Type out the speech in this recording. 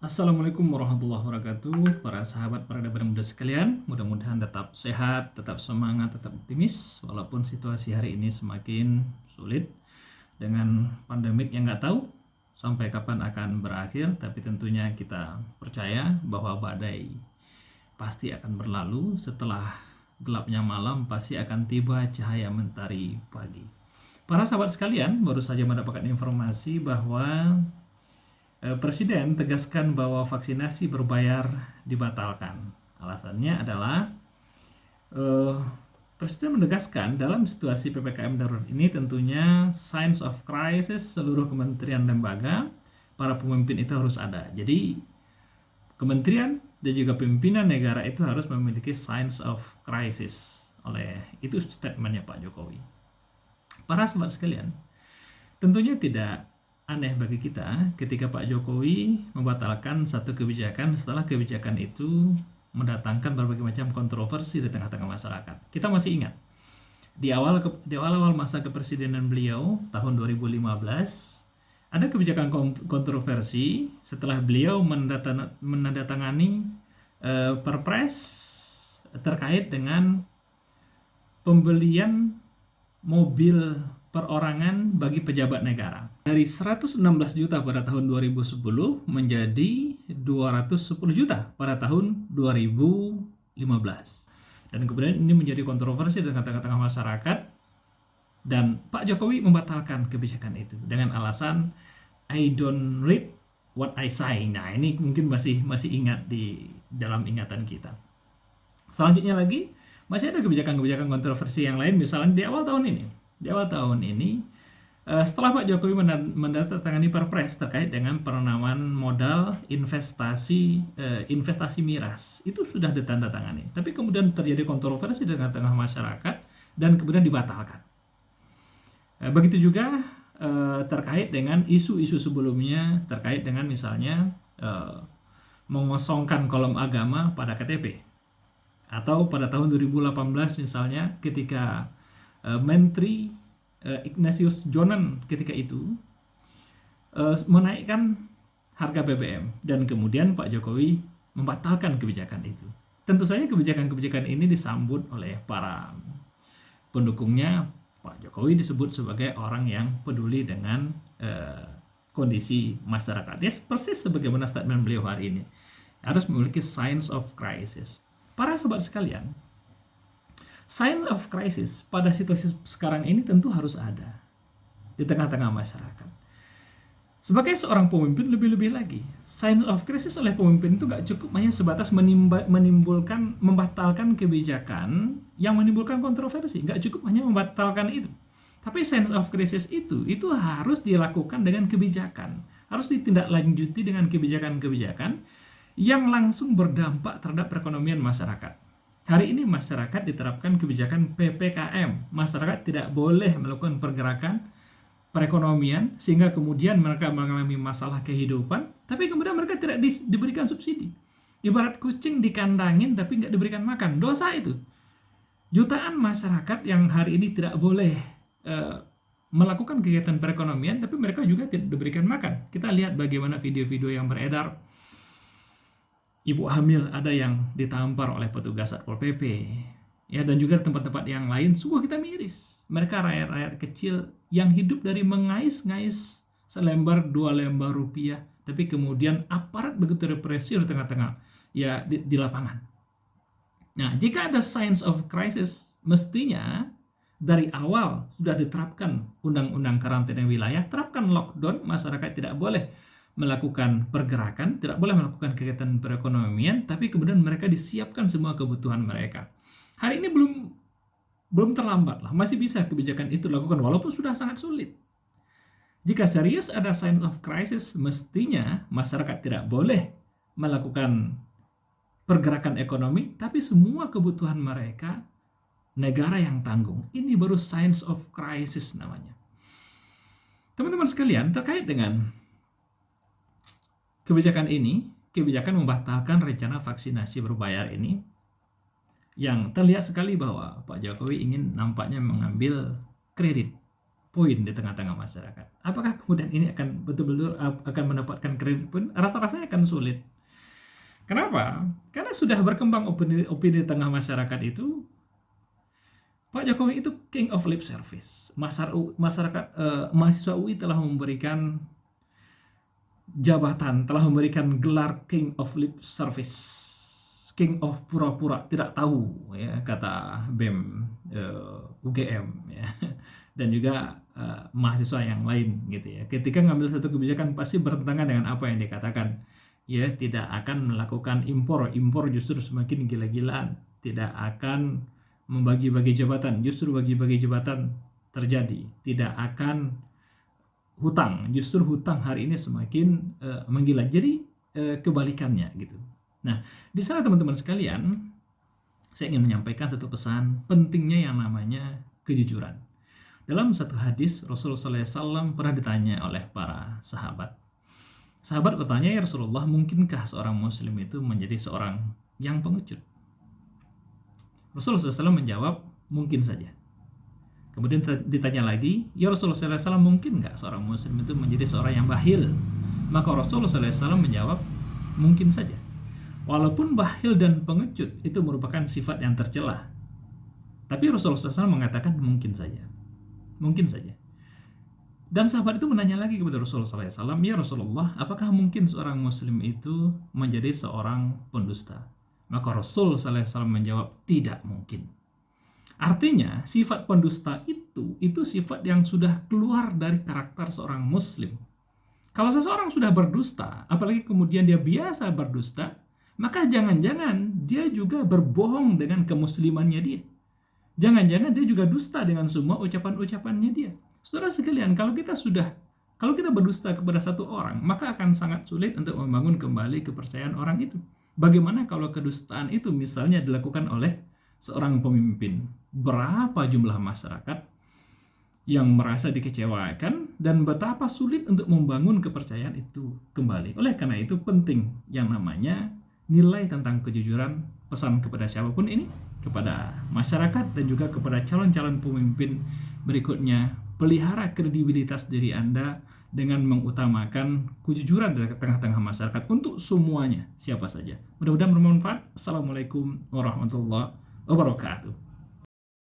Assalamualaikum warahmatullahi wabarakatuh, para sahabat, para debat muda sekalian. Mudah-mudahan tetap sehat, tetap semangat, tetap optimis, walaupun situasi hari ini semakin sulit dengan pandemik yang nggak tahu sampai kapan akan berakhir. Tapi tentunya kita percaya bahwa badai pasti akan berlalu. Setelah gelapnya malam, pasti akan tiba cahaya mentari pagi. Para sahabat sekalian, baru saja mendapatkan informasi bahwa Presiden tegaskan bahwa vaksinasi berbayar dibatalkan. Alasannya adalah Presiden menegaskan dalam situasi PPKM darurat ini tentunya signs of crisis seluruh kementerian lembaga, para pemimpin itu harus ada. Jadi kementerian dan juga pimpinan negara itu harus memiliki signs of crisis. Oleh itu statementnya Pak Jokowi. Para sahabat sekalian, tentunya tidak aneh bagi kita ketika Pak Jokowi membatalkan satu kebijakan setelah kebijakan itu mendatangkan berbagai macam kontroversi di tengah-tengah masyarakat. Kita masih ingat di awal masa kepresidenan beliau tahun 2015 ada kebijakan kontroversi setelah beliau menandatangani Perpres terkait dengan pembelian mobil perorangan bagi pejabat negara. Dari 116 juta pada tahun 2010 menjadi 210 juta pada tahun 2015. Dan kemudian ini menjadi kontroversi di tengah-tengah masyarakat, dan Pak Jokowi membatalkan kebijakan itu dengan alasan I don't read what I say. Nah, ini mungkin masih ingat di dalam ingatan kita. Selanjutnya lagi, masih ada kebijakan-kebijakan kontroversi yang lain, misalnya di awal tahun ini, setelah Pak Jokowi menandatangani Perpres terkait dengan penanaman modal investasi miras, itu sudah ditandatangani. Tapi kemudian terjadi kontroversi di tengah masyarakat dan kemudian dibatalkan. Begitu juga terkait dengan isu-isu sebelumnya terkait dengan misalnya mengosongkan kolom agama pada KTP, atau pada tahun 2018 misalnya ketika Menteri Ignatius Jonan ketika itu menaikkan harga BBM, dan kemudian Pak Jokowi membatalkan kebijakan itu. Tentu saja kebijakan-kebijakan ini disambut oleh para pendukungnya. Pak Jokowi disebut sebagai orang yang peduli dengan kondisi masyarakat. Ya, persis sebagaimana statement beliau hari ini, harus memiliki signs of crisis. Para sahabat sekalian, sign of crisis pada situasi sekarang ini tentu harus ada di tengah-tengah masyarakat. Sebagai seorang pemimpin, lebih-lebih lagi, sign of crisis oleh pemimpin itu gak cukup hanya sebatas membatalkan kebijakan yang menimbulkan kontroversi. Gak cukup hanya membatalkan itu. Tapi sign of crisis itu harus dilakukan dengan kebijakan. Harus ditindaklanjuti dengan kebijakan-kebijakan yang langsung berdampak terhadap perekonomian masyarakat. Hari ini masyarakat diterapkan kebijakan PPKM. Masyarakat tidak boleh melakukan pergerakan perekonomian sehingga kemudian mereka mengalami masalah kehidupan, tapi kemudian mereka tidak diberikan subsidi. Ibarat kucing dikandangin tapi nggak diberikan makan. Dosa itu. Jutaan masyarakat yang hari ini tidak boleh melakukan kegiatan perekonomian, tapi mereka juga tidak diberikan makan. Kita lihat bagaimana video-video yang beredar. Ibu hamil ada yang ditampar oleh petugas Satpol PP, ya, dan juga tempat-tempat yang lain. Sungguh kita miris. Mereka rakyat-rakyat kecil yang hidup dari mengais-ngais selembar 2 lembar rupiah, tapi kemudian aparat begitu represif di tengah-tengah, ya, di lapangan. Nah, jika ada signs of crisis, mestinya dari awal sudah diterapkan undang-undang karantina wilayah, terapkan lockdown, masyarakat tidak boleh melakukan pergerakan, tidak boleh melakukan kegiatan perekonomian, tapi kemudian mereka disiapkan semua kebutuhan mereka. Hari ini belum terlambat lah, masih bisa kebijakan itu dilakukan walaupun sudah sangat sulit. Jika serius ada sign of crisis, mestinya masyarakat tidak boleh melakukan pergerakan ekonomi, tapi semua kebutuhan mereka negara yang tanggung. Ini baru signs of crisis namanya. Teman-teman sekalian, terkait dengan kebijakan membatalkan rencana vaksinasi berbayar ini, yang terlihat sekali bahwa Pak Jokowi ingin nampaknya mengambil kredit poin di tengah-tengah masyarakat. Apakah kemudian ini akan betul-betul akan mendapatkan kredit pun? Rasa-rasanya akan sulit. Kenapa? Karena sudah berkembang opini di tengah masyarakat itu, Pak Jokowi itu king of lip service. Masyarakat mahasiswa UI telah memberikan jabatan, telah memberikan gelar king of lip service, king of pura-pura tidak tahu, ya, kata BEM UGM, ya. Dan juga mahasiswa yang lain gitu ya. Ketika ngambil satu kebijakan pasti bertentangan dengan apa yang dikatakan. Ya, tidak akan melakukan impor justru semakin gila-gilaan, tidak akan membagi-bagi jabatan, justru bagi-bagi jabatan terjadi, tidak akan hutang, justru hutang hari ini semakin menggila. Jadi kebalikannya gitu. Nah, di sana teman-teman sekalian, saya ingin menyampaikan satu pesan pentingnya yang namanya kejujuran. Dalam satu hadis, Rasulullah SAW pernah ditanya oleh para sahabat. Sahabat bertanya, ya Rasulullah, mungkinkah seorang muslim itu menjadi seorang yang pengecut? Rasulullah SAW menjawab, mungkin saja. Kemudian ditanya lagi, ya Rasulullah SAW, mungkin nggak seorang muslim itu menjadi seorang yang bakhil? Maka Rasulullah SAW menjawab, mungkin saja. Walaupun bakhil dan pengecut itu merupakan sifat yang tercela, tapi Rasulullah SAW mengatakan mungkin saja. Mungkin saja. Dan sahabat itu menanya lagi kepada Rasulullah SAW, ya Rasulullah, apakah mungkin seorang muslim itu menjadi seorang pendusta? Maka Rasul SAW menjawab, tidak mungkin. Artinya, sifat pendusta itu sifat yang sudah keluar dari karakter seorang muslim. Kalau seseorang sudah berdusta, apalagi kemudian dia biasa berdusta, maka jangan-jangan dia juga berbohong dengan kemuslimannya dia. Jangan-jangan dia juga dusta dengan semua ucapan-ucapannya dia. Saudara sekalian, kalau kita berdusta kepada satu orang, maka akan sangat sulit untuk membangun kembali kepercayaan orang itu. Bagaimana kalau kedustaan itu misalnya dilakukan oleh seorang pemimpin? Berapa jumlah masyarakat yang merasa dikecewakan dan betapa sulit untuk membangun kepercayaan itu kembali. Oleh karena itu penting yang namanya nilai tentang kejujuran, pesan kepada siapapun ini, kepada masyarakat dan juga kepada calon-calon pemimpin berikutnya. Pelihara kredibilitas diri Anda dengan mengutamakan kejujuran di tengah-tengah masyarakat untuk semuanya, siapa saja. Mudah-mudahan bermanfaat. Assalamualaikum warahmatullahi wabarakatuh.